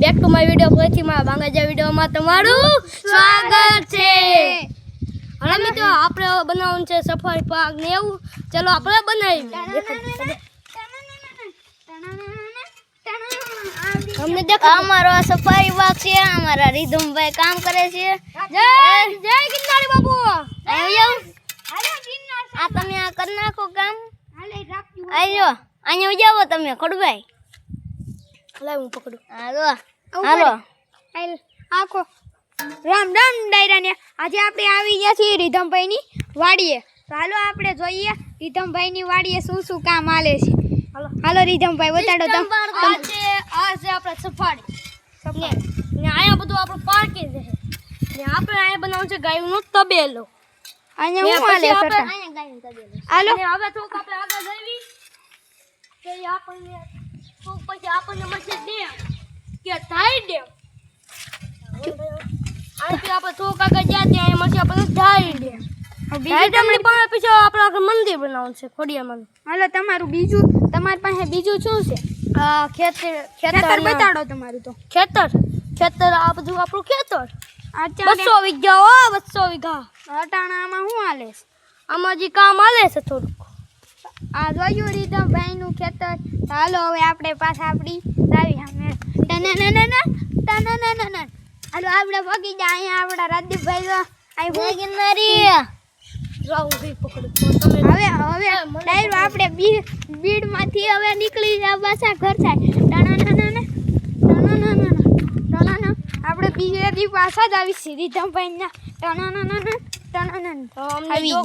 Back to my video ફરીથી મારા બાંગાજા વિડિયોમાં તમારું સ્વાગત છે। હવે મિત્રો આપણે બનાવવાનું છે સફારી પાર્ક ને એવું, ચલો આપણે બનાવીએ। हमने देखा हमारा सफारी पार्क છે, हमारा रिधमભાઈ કામ કરે છે। જય જય ગિરનારી બાબુ આવ્યો। આ તમે આ કરી નાખો કામ, આજો અહીંયા જાવો તમે ખડભાઈ, લે હું પકડું। હાલો હાલો આખો રામ રામ ડાયરાને આજે આપણે આવી ગયા છીએ રીધમભાઈની વાડીએ। ચાલો આપણે જોઈએ રીધમભાઈની વાડીએ શું શું કામ આલે છે। હાલો રીધમભાઈ બતાડો તમે। આ છે આપણે સફારી ને આયા બધું આપણું પાર્કિંગ છે ને આપણે આયા બનાવવાનું છે ગાયનો તબેલો। અહીંયા હું આલે સટા આયા ગાયનો તબેલો। હાલો હવે થોડુંક આપણે આગળ જઈએ કે આપણને તો પછી આપણને મળશે ડેમ કે ધાઈ ડેમ। આથી આપણે થોડુંક આગળ ગયા ત્યાં મળશે આપણને ધાઈ ડેમ। ધાઈ ડેમની પછી આપણે આગળ મંદિર બનાવવાનું છે ખોડિયારમાંનું। હાલો તમારી પાસે બીજું શું છે? ખેતર બતાડો તમારું તો। ખેતર આ બધું આપણું ખેતર અચ્છા 200 વીઘા 200 વીઘા। અટાણામાં શું હાલે છે? આમાં જે કામ હાલે છે થોડુંક। આ જોયું રીધમભાઈનું ખેતર। હાલો હવે આપણે પાછા આપણી જાવી અમે હાલો આપણે પગી જા। અહીંયા આપણા રાજદીપભાઈ જો અહીં ગિરનારી રાઉ ભી પકડો તમે। હવે ડાયરો આપણે બીડમાંથી હવે નીકળી જા પાછા ઘર થાય। આપણે બીજેથી પાછા જ આવી રીધમભાઈના આવી